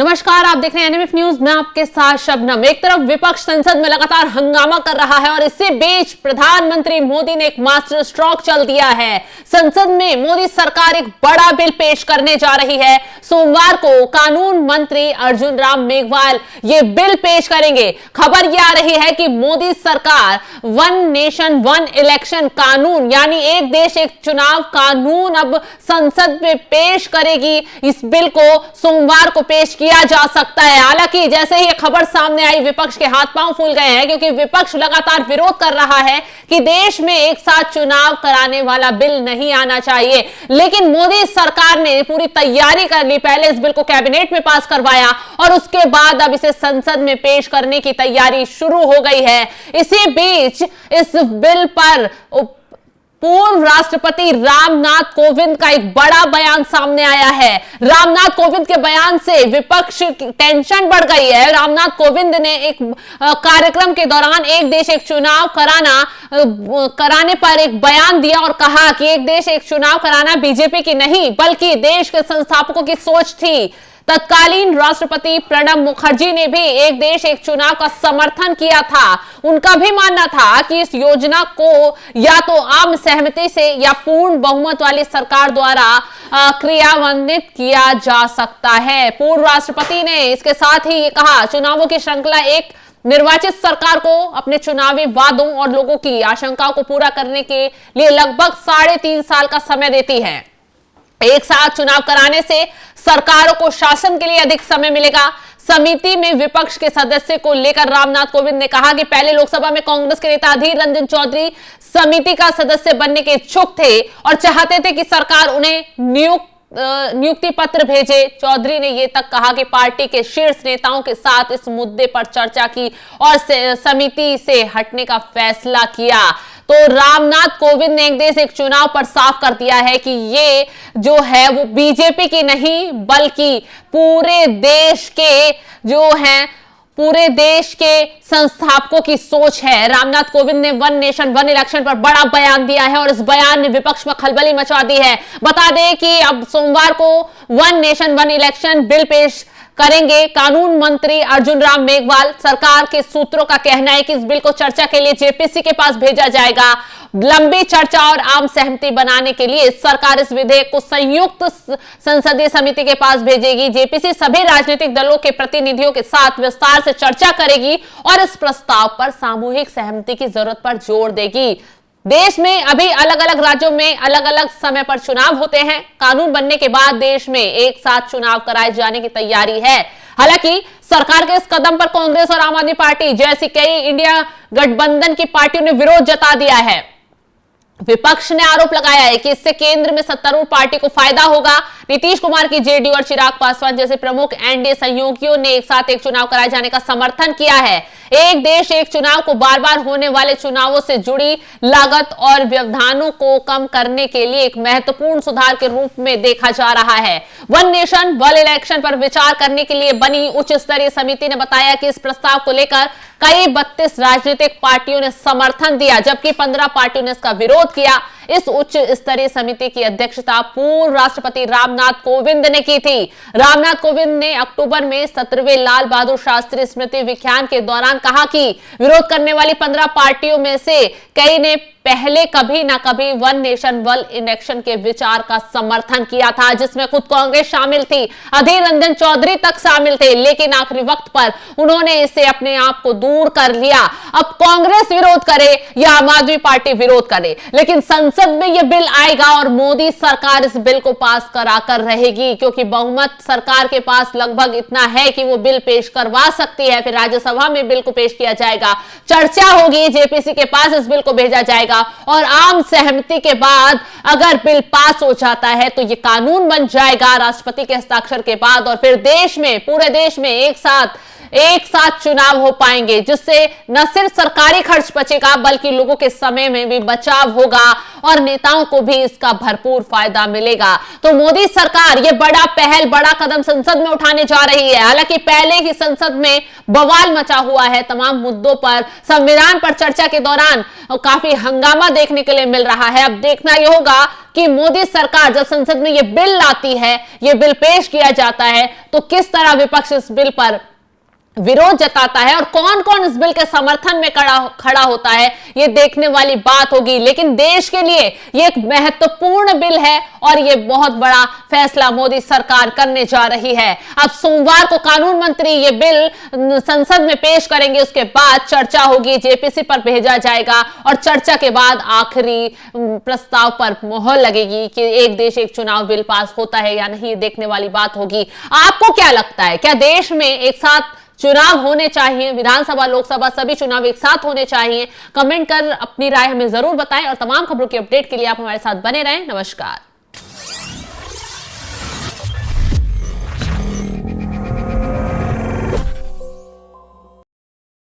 नमस्कार, आप देख रहे हैं एनएमएफ न्यूज। मैं आपके साथ शबनम। एक तरफ विपक्ष संसद में लगातार हंगामा कर रहा है और इसी बीच प्रधानमंत्री मोदी ने एक मास्टर स्ट्रोक चल दिया है। संसद में मोदी सरकार एक बड़ा बिल पेश करने जा रही है। सोमवार को कानून मंत्री अर्जुन राम मेघवाल ये बिल पेश करेंगे। खबर यह आ रही है कि मोदी सरकार वन नेशन वन इलेक्शन कानून यानी एक देश एक चुनाव कानून अब संसद में पेश करेगी। इस बिल को सोमवार को पेश किया जा सकता है। हालांकि जैसे ही खबर सामने आई, विपक्ष के हाथ पांव फूल गए हैं, क्योंकि विपक्ष लगातार विरोध कर रहा है कि देश में एक साथ चुनाव कराने वाला बिल नहीं आना चाहिए। लेकिन मोदी सरकार ने पूरी तैयारी कर ली। पहले इस बिल को कैबिनेट में पास करवाया और उसके बाद अब इसे संसद में पेश करने की तैयारी शुरू हो गई है। इसी बीच इस बिल पर पूर्व राष्ट्रपति रामनाथ कोविंद का एक बड़ा बयान सामने आया है। रामनाथ कोविंद के बयान से विपक्ष की टेंशन बढ़ गई है। रामनाथ कोविंद ने एक कार्यक्रम के दौरान एक देश एक चुनाव कराने पर एक बयान दिया और कहा कि एक देश एक चुनाव कराना बीजेपी की नहीं बल्कि देश के संस्थापकों की सोच थी। तत्कालीन राष्ट्रपति प्रणब मुखर्जी ने भी एक देश एक चुनाव का समर्थन किया था। उनका भी मानना था कि इस योजना को या तो आम सहमति से या पूर्ण बहुमत वाली सरकार द्वारा क्रियान्वित किया जा सकता है। पूर्व राष्ट्रपति ने इसके साथ ही ये कहा, चुनावों की श्रृंखला एक निर्वाचित सरकार को अपने चुनावी वादों और लोगों की आशंकाओं को पूरा करने के लिए लगभग 3.5 साल का समय देती है। एक साथ चुनाव कराने से सरकारों को शासन के लिए अधिक समय मिलेगा। समिति में विपक्ष के सदस्य को लेकर रामनाथ कोविंद ने कहा कि पहले लोकसभा में कांग्रेस के नेता अधीर रंजन चौधरी समिति का सदस्य बनने के इच्छुक थे और चाहते थे कि सरकार उन्हें नियुक्ति पत्र भेजे। चौधरी ने यह तक कहा कि पार्टी के शीर्ष नेताओं के साथ इस मुद्दे पर चर्चा की और समिति से हटने का फैसला किया। तो रामनाथ कोविंद ने एक देश एक चुनाव पर साफ कर दिया है कि ये जो है वो बीजेपी की नहीं बल्कि पूरे देश के संस्थापकों की सोच है। रामनाथ कोविंद ने वन नेशन वन इलेक्शन पर बड़ा बयान दिया है और इस बयान ने विपक्ष में खलबली मचा दी है। बता दें कि अब सोमवार को one nation one election bill पेश करेंगे कानून मंत्री अर्जुन राम मेघवाल। सरकार के सूत्रों का कहना है कि इस बिल को चर्चा के लिए जेपीसी के पास भेजा जाएगा। लंबी चर्चा और आम सहमति बनाने के लिए सरकार इस विधेयक को संयुक्त संसदीय समिति के पास भेजेगी। जेपीसी सभी राजनीतिक दलों के प्रतिनिधियों के साथ विस्तार से चर्चा करेगी और इस प्रस्ताव पर सामूहिक सहमति की जरूरत पर जोर देगी। देश में अभी अलग अलग राज्यों में अलग अलग समय पर चुनाव होते हैं। कानून बनने के बाद देश में एक साथ चुनाव कराए जाने की तैयारी है। हालांकि सरकार के इस कदम पर कांग्रेस और आम आदमी पार्टी जैसी कई इंडिया गठबंधन की पार्टियों ने विरोध जता दिया है। विपक्ष ने आरोप लगाया है कि इससे केंद्र में सत्तारूढ़ पार्टी को फायदा होगा। नीतीश कुमार की जेडीयू और चिराग पासवान जैसे प्रमुख एनडीए सहयोगियों ने एक साथ एक चुनाव कराए जाने का समर्थन किया है। एक देश एक चुनाव को बार बार होने वाले चुनावों से जुड़ी लागत और व्यवधानों को कम करने के लिए एक महत्वपूर्ण सुधार के रूप में देखा जा रहा है। वन नेशन वन इलेक्शन पर विचार करने के लिए बनी उच्च स्तरीय समिति ने बताया कि इस प्रस्ताव को लेकर कई 32 राजनीतिक पार्टियों ने समर्थन दिया जबकि 15 पार्टियों ने इसका विरोध किया। इस उच्च स्तरीय समिति की अध्यक्षता पूर्व राष्ट्रपति रामनाथ कोविंद ने की थी। रामनाथ कोविंद ने अक्टूबर में 17वें लाल बहादुर शास्त्री स्मृति व्याख्यान के दौरान कहा कि विरोध करने वाली 15 पार्टियों में से कई ने पहले कभी ना कभी वन नेशन वन इलेक्शन के विचार का समर्थन किया था, जिसमें खुद कांग्रेस शामिल थी, अधीर रंजन चौधरी तक शामिल थे। लेकिन आखिरी वक्त पर उन्होंने इसे अपने आप को दूर कर लिया। अब कांग्रेस विरोध करे या आम आदमी पार्टी विरोध करे, लेकिन संसद में यह बिल आएगा और मोदी सरकार इस बिल को पास कराकर रहेगी, क्योंकि बहुमत सरकार के पास लगभग इतना है कि वो बिल पेश करवा सकती है। फिर राज्यसभा में बिल को पेश किया जाएगा, चर्चा होगी, जेपीसी के पास इस बिल को भेजा जाएगा और आम सहमति के बाद अगर बिल पास हो जाता है तो यह कानून बन जाएगा राष्ट्रपति के हस्ताक्षर के बाद। और फिर पूरे देश में एक साथ एक साथ चुनाव हो पाएंगे, जिससे न सिर्फ सरकारी खर्च बचेगा बल्कि लोगों के समय में भी बचाव होगा और नेताओं को भी इसका भरपूर फायदा मिलेगा। तो मोदी सरकार ये बड़ा पहल, बड़ा कदम संसद में उठाने जा रही है। हालांकि पहले ही संसद में बवाल मचा हुआ है तमाम मुद्दों पर। संविधान पर चर्चा के दौरान काफी हंगामा देखने के लिए मिल रहा है। अब देखना यह होगा कि मोदी सरकार जब संसद में यह बिल लाती है, यह बिल पेश किया जाता है, तो किस तरह विपक्ष इस बिल पर विरोध जताता है और कौन कौन इस बिल के समर्थन में खड़ा होता है, ये देखने वाली बात होगी। लेकिन देश के लिए ये एक महत्वपूर्ण बिल है और ये बहुत बड़ा फैसला मोदी सरकार करने जा रही है। अब सोमवार को कानून मंत्री ये बिल संसद में पेश करेंगे, उसके बाद चर्चा होगी, जेपीसी पर भेजा जाएगा और चर्चा के बाद आखिरी प्रस्ताव पर मोहर लगेगी कि एक देश एक चुनाव बिल पास होता है या नहीं, देखने वाली बात होगी। आपको क्या लगता है, क्या देश में एक साथ चुनाव होने चाहिए, विधानसभा लोकसभा सभी चुनाव एक साथ होने चाहिए? कमेंट कर अपनी राय हमें जरूर बताएं और तमाम खबरों की अपडेट के लिए आप हमारे साथ बने रहें। नमस्कार।